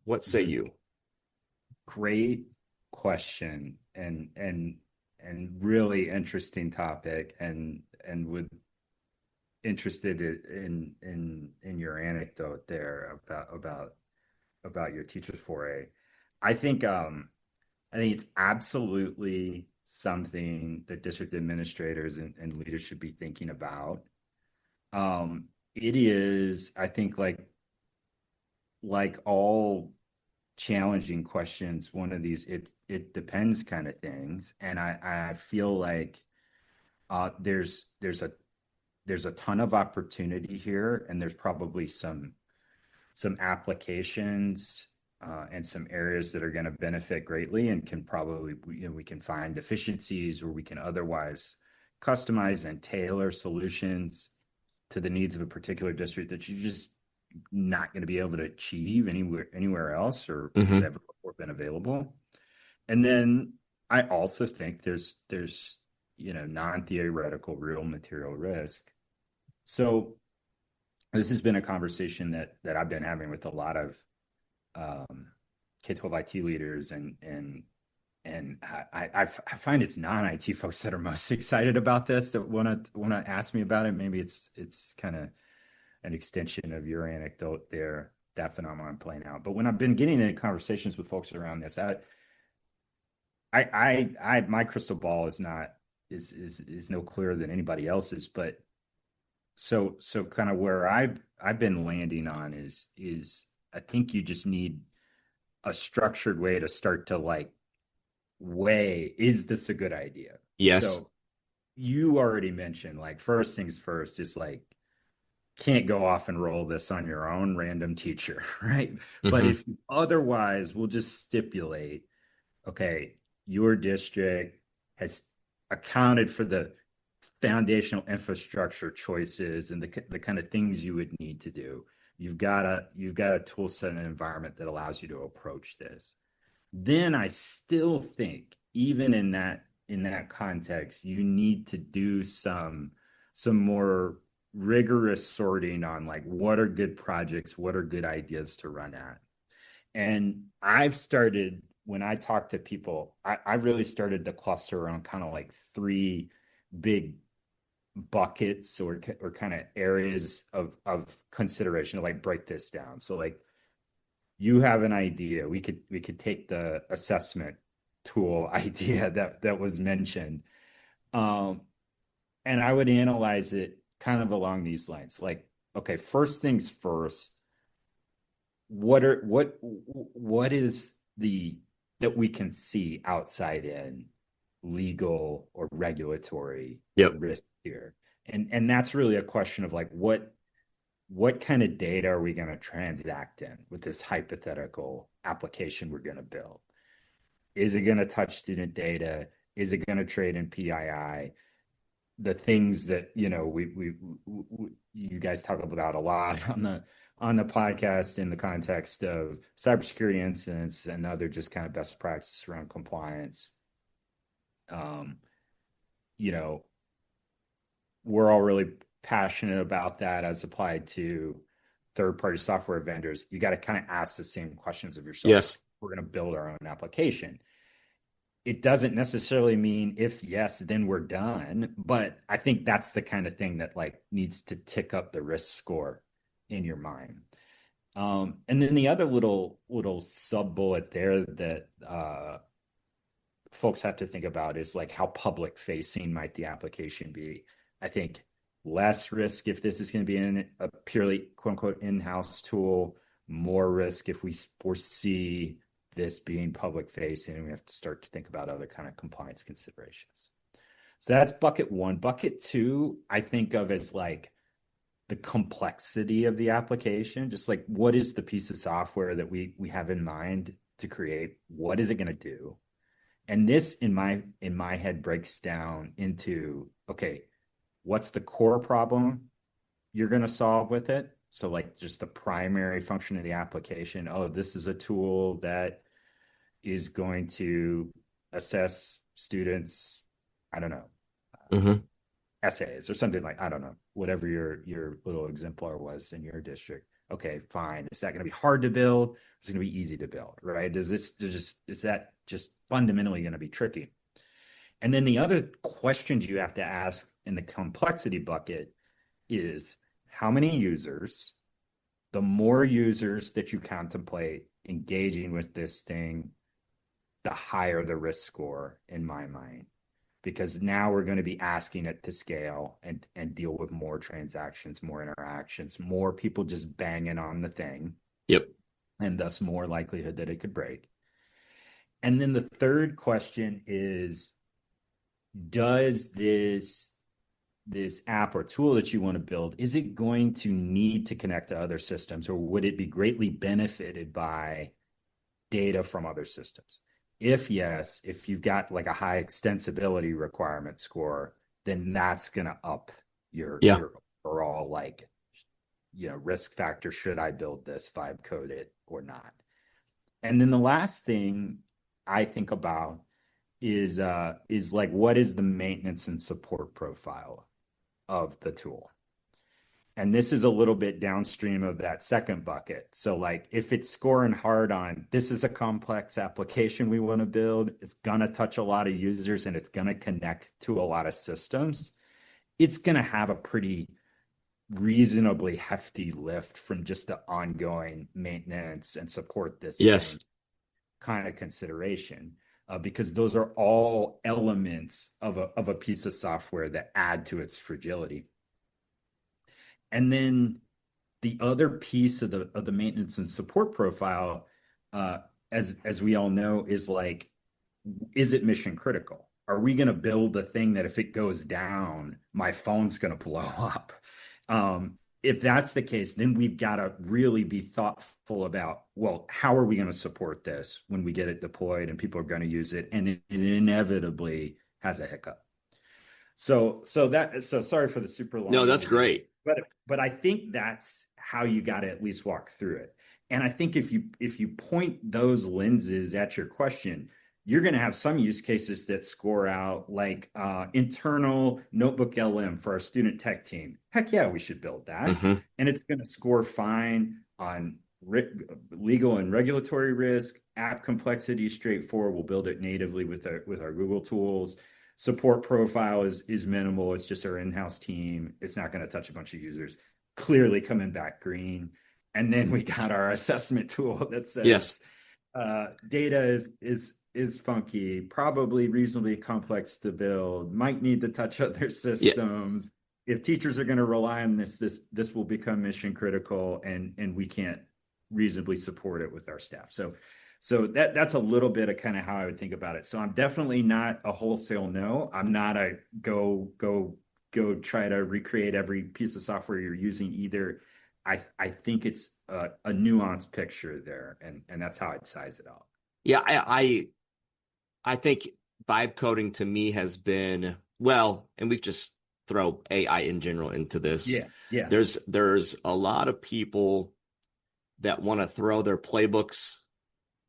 What say you? Great question, and really interesting topic, and would interested in your anecdote there about your teacher's foray. I think it's absolutely something that district administrators and leaders should be thinking about. It is, I think, like all challenging questions, one of these it depends kind of things, and I feel like there's a ton of opportunity here, and there's probably some applications and some areas that are going to benefit greatly, and can probably, we can find efficiencies where we can otherwise customize and tailor solutions to the needs of a particular district that you're just not going to be able to achieve anywhere else, or has ever before been available. And then I also think there's non-theoretical real material risk. So this has been a conversation that I've been having with a lot of K-12 IT leaders, and I find it's non-IT folks that are most excited about this, that want to ask me about it. Maybe it's kind of an extension of your anecdote there, that phenomenon playing out. But when I've been getting into conversations with folks around this, my crystal ball is no clearer than anybody else's, but so kind of where I've been landing on is I think you just need a structured way to start to weigh, is this a good idea? Yes. So you already mentioned, first things first is can't go off and roll this on your own, random teacher, right? But if otherwise, we'll just stipulate, okay, your district has accounted for the foundational infrastructure choices and the kind of things you would need to do. You've got a tool set and environment that allows you to approach this. Then I still think, even in that context, you need to do some more rigorous sorting on what are good projects, what are good ideas to run at. And I've started, when I talk to people, I really started to cluster around kind of three big buckets or kind of areas of consideration to break this down. So you have an idea. We could take the assessment tool idea that was mentioned, and I would analyze it kind of along these lines. Okay, first things first, what is that we can see outside in legal or regulatory risk here? And that's really a question of what kind of data are we going to transact in with this hypothetical application we're going to build? Is it going to touch student data? Is it going to trade in PII? The things that you guys talk about a lot on the podcast in the context of cybersecurity incidents and other just kind of best practices around compliance. You know, we're all really passionate about that as applied to third-party software vendors. You got to kind of ask the same questions of yourself. Yes. We're going to build our own application. It doesn't necessarily mean if yes, then we're done. But I think that's the kind of thing that like needs to tick up the risk score in your mind. And then the other little sub bullet there that folks have to think about is like how public facing might the application be. I think less risk if this is going to be a purely quote unquote in-house tool, more risk if we foresee this being public facing, and we have to start to think about other kind of compliance considerations. So that's bucket one. Bucket two, I think of as like the complexity of the application, just like what is the piece of software that we have in mind to create? What is it going to do? And this in my head breaks down into, okay, what's the core problem you're going to solve with it? So like just the primary function of the application. Oh, this is a tool that is going to assess students, I don't know, essays or something like, I don't know, whatever your little exemplar was in your district. Okay, fine. Is that going to be hard to build? Is it going to be easy to build, right? Is that just fundamentally going to be tricky? And then the other questions you have to ask in the complexity bucket is how many users, the more users that you contemplate engaging with this thing, the higher the risk score in my mind, because now we're going to be asking it to scale and deal with more transactions, more interactions, more people just banging on the thing. Yep. And thus more likelihood that it could break. And then the third question is, does this app or tool that you want to build, is it going to need to connect to other systems, or would it be greatly benefited by data from other systems? If yes, if you've got like a high extensibility requirement score, then that's going to up your overall like, risk factor. Should I build this, vibe code it or not? And then the last thing I think about is like, what is the maintenance and support profile of the tool? And this is a little bit downstream of that second bucket. So like if it's scoring hard on, this is a complex application we want to build, it's going to touch a lot of users and it's going to connect to a lot of systems, it's going to have a pretty reasonably hefty lift from just the ongoing maintenance and support this thing kind of consideration. Because those are all elements of a piece of software that add to its fragility. And then the other piece of the maintenance and support profile, as we all know, is like, is it mission critical? Are we going to build the thing that if it goes down, my phone's going to blow up? If that's the case, then we've got to really be thoughtful about, well, how are we going to support this when we get it deployed and people are going to use it, and it inevitably has a hiccup. So sorry for the super long. No, that's great. But I think that's how you got to at least walk through it. And I think if you point those lenses at your question, you're going to have some use cases that score out like internal notebook LM for our student tech team. Heck yeah, we should build that. And it's going to score fine on legal and regulatory risk, app complexity, straightforward. We'll build it natively with our Google tools. Support profile is minimal. It's just our in-house team. It's not going to touch a bunch of users. Clearly coming back green. And then we got our assessment tool that says data is funky, probably reasonably complex to build, might need to touch other systems. If teachers are going to rely on this will become mission critical, and we can't reasonably support it with our staff. So that's a little bit of kind of how I would think about it. So I'm definitely not a wholesale no. I'm not a go try to recreate every piece of software you're using either. I think it's a nuanced picture there, and that's how I'd size it out. Yeah, I think vibe coding to me has been, well, and we just throw AI in general into this. Yeah. There's a lot of people that want to throw their playbooks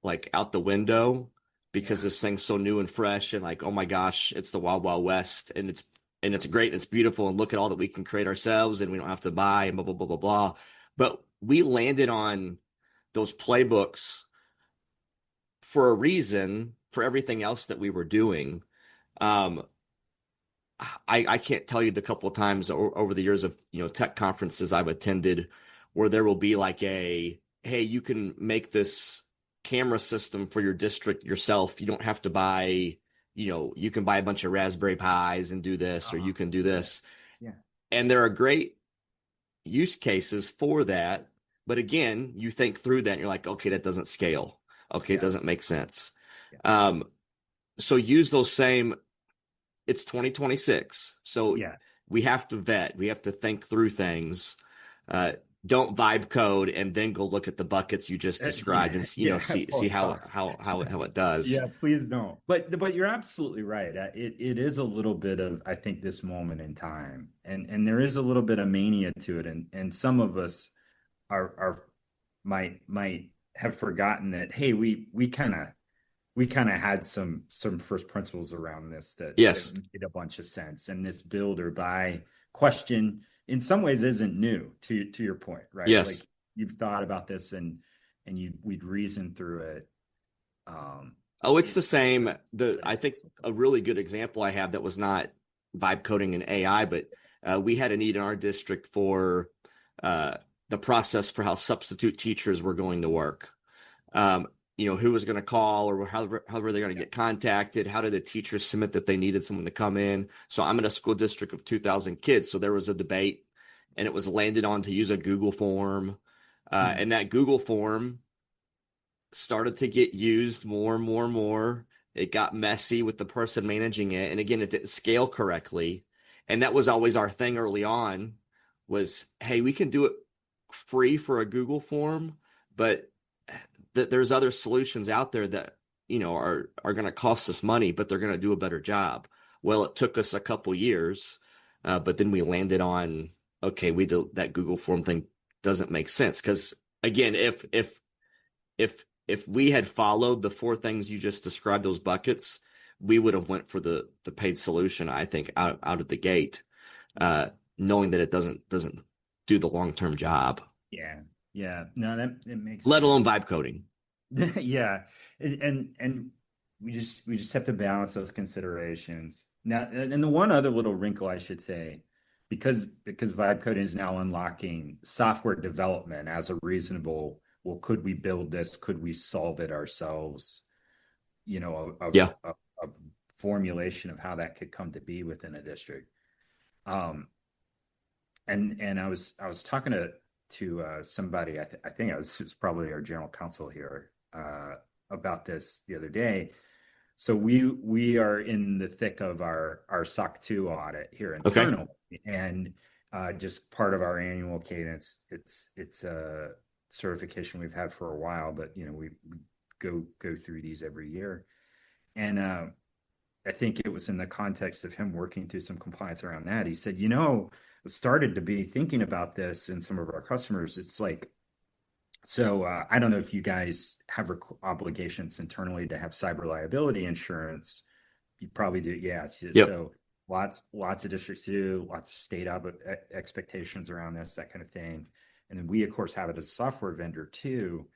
like out the window because this thing's so new and fresh and like, oh my gosh, it's the Wild Wild West and it's great and it's beautiful and look at all that we can create ourselves and we don't have to buy and blah blah blah blah blah. But we landed on those playbooks for a reason for everything else that we were doing. I can't tell you the couple of times over the years of tech conferences I've attended where there will be like hey, you can make this camera system for your district yourself. You don't have to buy, you can buy a bunch of Raspberry Pis and do this, or you can do this. Yeah. And there are great use cases for that. But again, you think through that and you're like, okay, that doesn't scale. Okay, it doesn't make sense. Yeah. So use those same. It's 2026. So we have to vet. We have to think through things. Don't vibe code and then go look at the buckets you just described and see how it does. Yeah, please don't. But you're absolutely right. It is a little bit of, I think, this moment in time, and there is a little bit of mania to it, and some of us might have forgotten that. Hey, we kind of had some first principles around this that made a bunch of sense, and this build or buy question in some ways isn't new to your point, right? Yes. Like you've thought about this and we'd reasoned through it. It's the same. I think a really good example I have that was not vibe coding and AI, but we had a need in our district for the process for how substitute teachers were going to work. Who was going to call or how were they going to get contacted? How did the teachers submit that they needed someone to come in? So I'm in a school district of 2,000 kids. So there was a debate and it was landed on to use a Google form. And that Google form started to get used more and more and more. It got messy with the person managing it. And again, it didn't scale correctly. And that was always our thing early on was, hey, we can do it free for a Google form, but there's other solutions out there that are going to cost us money, but they're going to do a better job. Well, it took us a couple years, but then we landed on that Google form thing doesn't make sense because again, if we had followed the 4 things you just described, those buckets, we would have went for the paid solution. I think out of the gate, knowing that it doesn't do the long-term job. Yeah, no, that it makes let alone vibe coding. Yeah, and we just have to balance those considerations. Now, and the one other little wrinkle I should say, because vibe coding is now unlocking software development as a reasonable. Well, could we build this? Could we solve it ourselves? A formulation of how that could come to be within a district. And I was talking to somebody, I think it was probably our general counsel here, about this the other day. So we are in the thick of our SOC 2 audit here internally, and just part of our annual cadence. It's a certification we've had for a while, but we go through these every year, and I think it was in the context of him working through some compliance around that. He said, started to be thinking about this in some of our customers. It's like, so I don't know if you guys have obligations internally to have cyber liability insurance. You probably do. Yeah. Yep. So lots of districts do, lots of state expectations around this, that kind of thing. And then we, of course, have it as a software vendor too.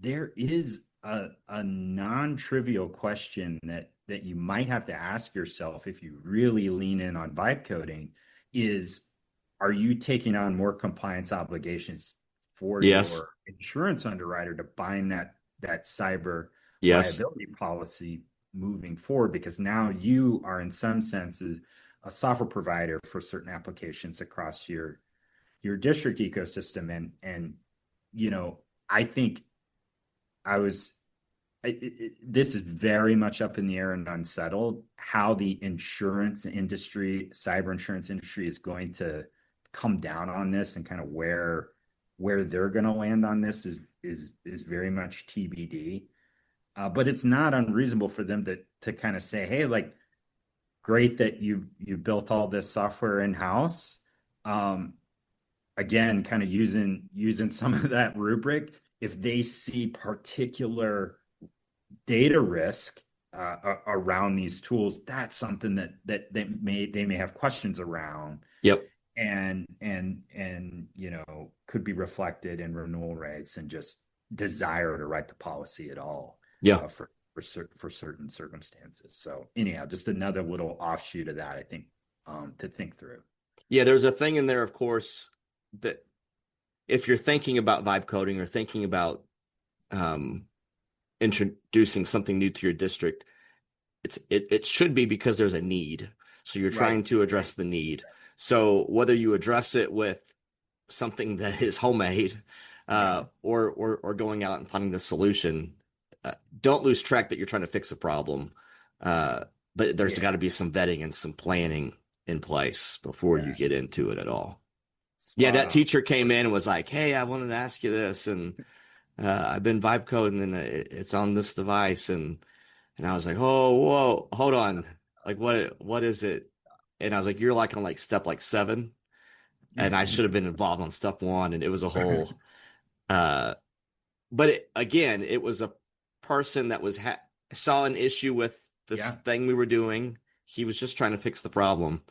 There is a non-trivial question that you might have to ask yourself if you really lean in on vibe coding is, are you taking on more compliance obligations for your insurance underwriter to bind that cyber liability policy moving forward? Because now you are in some senses a software provider for certain applications across your district ecosystem. And I think this is very much up in the air and unsettled how the insurance industry, cyber insurance industry is going to come down on this, and kind of where they're going to land on this is very much TBD. But it's not unreasonable for them to kind of say, hey, like, great that you built all this software in-house. again, kind of using some of that rubric, if they see particular data risk around these tools, that's something that they may have questions around. Yep. And could be reflected in renewal rates and just desire to write the policy at all. Yeah. For certain circumstances. So anyhow, just another little offshoot of that, I think, to think through. Yeah, there's a thing in there, of course, that if you're thinking about vibe coding or thinking about introducing something new to your district, it should be because there's a need. So you're trying to address the need. So whether you address it with something that is homemade or going out and finding the solution, don't lose track that you're trying to fix a problem. But there's got to be some vetting and some planning in place before you get into it at all. That teacher came in and was like, hey, I wanted to ask you this. And I've been vibe coding and it's on this device. And I was like, oh, whoa, hold on. Like, what is it? And I was like, you're like on like step like 7. And I should have been involved on step 1. And it was a whole, but it was a person that was saw an issue with this thing we were doing. He was just trying to fix the problem.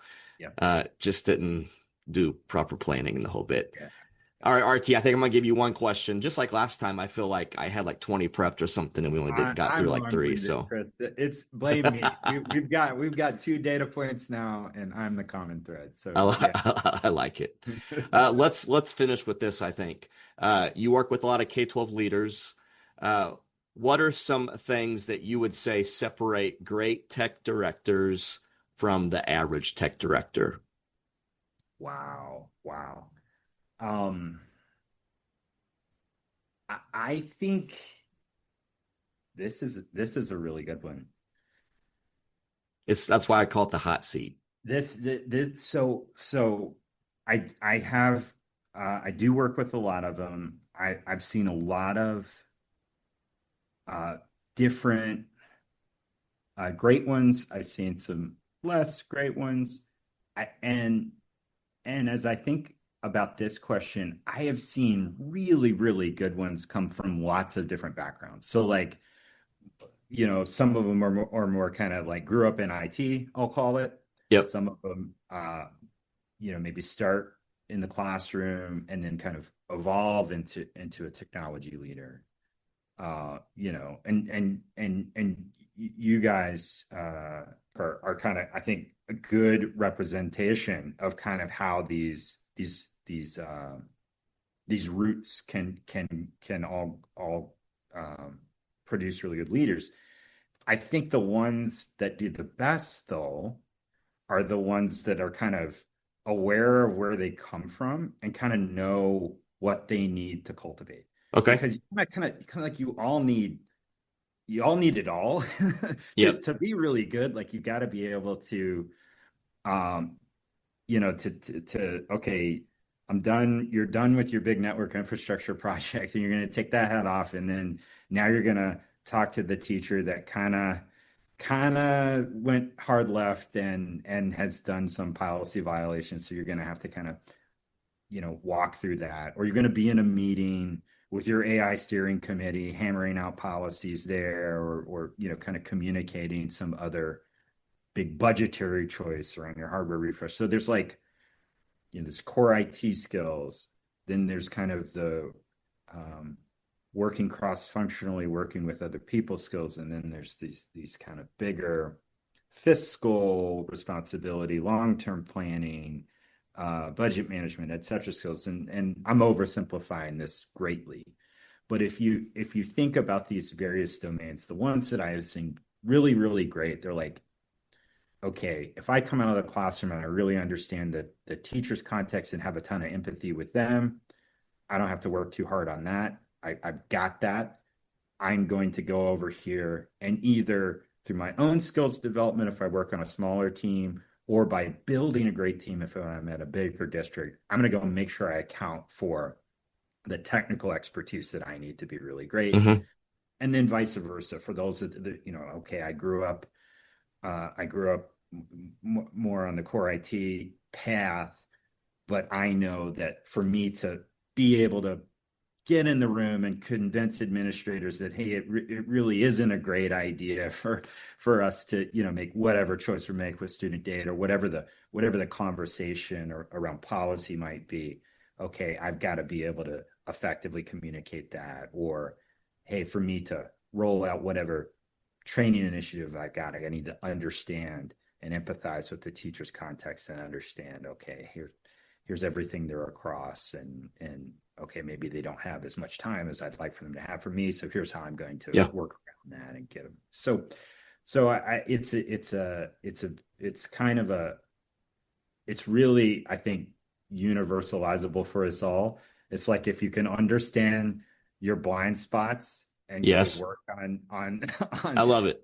Just didn't do proper planning in the whole bit. All right, RT, I think I'm gonna give you one question. Just like last time, I feel like I had like 20 prepped or something, and we only got through like 3. So it's blame me. we've got 2 data points now, and I'm the common thread. So I like it. Let's finish with this. I think you work with a lot of K-12 leaders. What are some things that you would say separate great tech directors from the average tech director? Wow. I think this is a really good one. That's why I call it the hot seat. So I do work with a lot of them. I've seen a lot of different great ones. I've seen some less great ones. And as I think about this question, I have seen really, really good ones come from lots of different backgrounds. So like, some of them are more kind of like grew up in IT, I'll call it. Yep. Some of them, maybe start in the classroom and then kind of evolve into a technology leader. And you guys are kind of, I think, a good representation of kind of how these roots can all produce really good leaders. I think the ones that do the best, though, are the ones that are kind of aware of where they come from and kind of know what they need to cultivate. Okay. Because kind of like you all need it all to be really good. Like you got to be able to, okay, I'm done. You're done with your big network infrastructure project, and you're going to take that hat off, and then now you're going to talk to the teacher that kind of went hard left and has done some policy violations. So you're going to have to kind of, walk through that, or you're going to be in a meeting with your AI steering committee, hammering out policies there, or kind of communicating some other big budgetary choice around your hardware refresh. So there's like, there's core IT skills. Then there's kind of the working cross-functionally, working with other people skills. And then there's these kind of bigger fiscal responsibility, long-term planning, budget management, et cetera skills. And I'm oversimplifying this greatly. But if you think about these various domains, the ones that I have seen really, really great, they're like, okay, if I come out of the classroom and I really understand the teacher's context and have a ton of empathy with them, I don't have to work too hard on that. I've got that. I'm going to go over here and either through my own skills development, if I work on a smaller team, or by building a great team, if I'm at a bigger district, I'm going to go and make sure I account for the technical expertise that I need to be really great. Mm-hmm. And then vice versa for those that, okay, I grew up more on the core IT path. But I know that for me to be able to get in the room and convince administrators that, hey, it really isn't a great idea for us to, make whatever choice we make with student data, or whatever the conversation or around policy might be. Okay, I've got to be able to effectively communicate that. Or, hey, for me to roll out whatever training initiative I need to understand and empathize with the teacher's context and understand, okay, here's everything they're across, and okay, maybe they don't have as much time as I'd like for them to have for me. So here's how I'm going to work around that and get them. So it's really, I think, universalizable for us all. It's like, if you can understand your blind spots and work on I love it.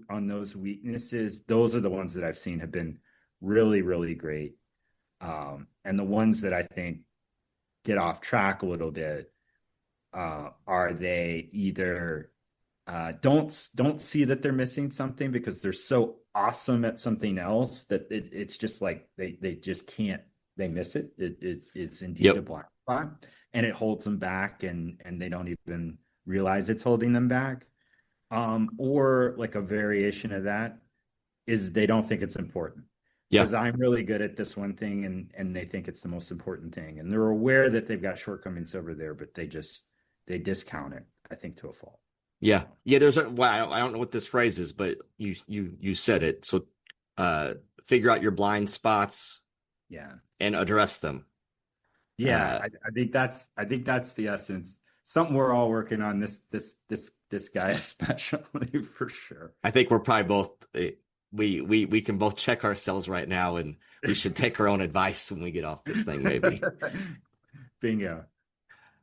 on those weaknesses, those are the ones that I've seen have been really, really great. And the ones that I think get off track a little bit are they either don't see that they're missing something because they're so awesome at something else that it's just like they just can't, they miss it. It's indeed a blind spot, and it holds them back, and they don't even realize it's holding them back. Or like a variation of that is they don't think it's important. Because I'm really good at this one thing, and they think it's the most important thing, and they're aware that they've got shortcomings over there, but they discount it, I think, to a fault. Yeah. There's I don't know what this phrase is, but you said it. So figure out your blind spots, and address them. I think that's the essence. Something we're all working on. This guy especially, for sure. I think we're probably both. We can both check ourselves right now, and we should take our own advice when we get off this thing, maybe. Bingo.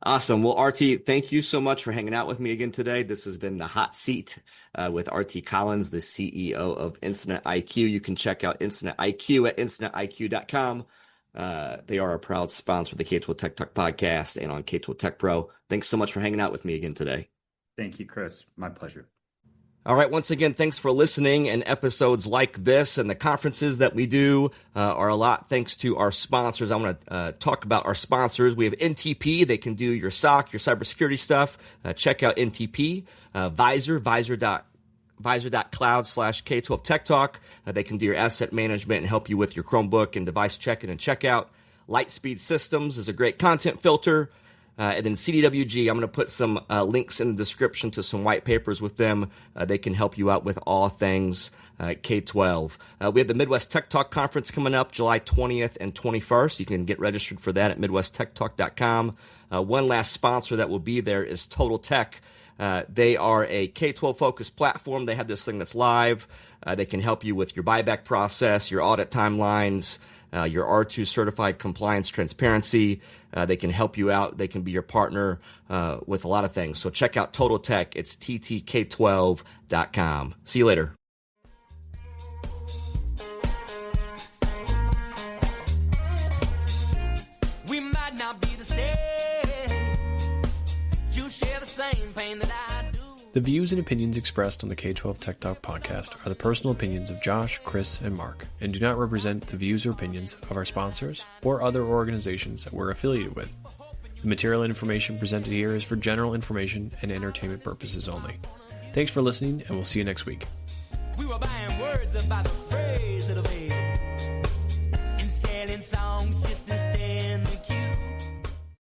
Awesome. Well, RT, thank you so much for hanging out with me again today. This has been The Hot Seat with RT Collins, the CEO of Incident IQ. You can check out Incident IQ at incidentiq.com. They are a proud sponsor of the K-12 Tech Talk podcast and on K-12 Tech Pro. Thanks so much for hanging out with me again today. Thank you, Chris. My pleasure. All right. Once again, thanks for listening. And episodes like this and the conferences that we do are a lot thanks to our sponsors. I want to talk about our sponsors. We have NTP. They can do your SOC, your cybersecurity stuff. Check out NTP. VIZOR, VIZOR.cloud/K12 Tech Talk. They can do your asset management and help you with your Chromebook and device check-in and checkout. Lightspeed Systems is a great content filter. And then CDWG, I'm going to put some links in the description to some white papers with them. They can help you out with all things K-12. We have the Midwest Tech Talk Conference coming up July 20th and 21st. You can get registered for that at MidwestTechTalk.com. One last sponsor that will be there is Total Tech. They are a K-12 focused platform. They have this thing that's live. They can help you with your buyback process, your audit timelines, your R2 certified compliance transparency. They can help you out. They can be your partner with a lot of things. So check out Total Tech. It's ttk12.com. See you later. We might not be the same. You share the same pain that I do. The views and opinions expressed on the K-12 Tech Talk podcast are the personal opinions of Josh, Chris, and Mark, and do not represent the views or opinions of our sponsors or other organizations that we're affiliated with. The material and information presented here is for general information and entertainment purposes only. Thanks for listening, and we'll see you next week. We were buying words about the phrase of the way and selling songs.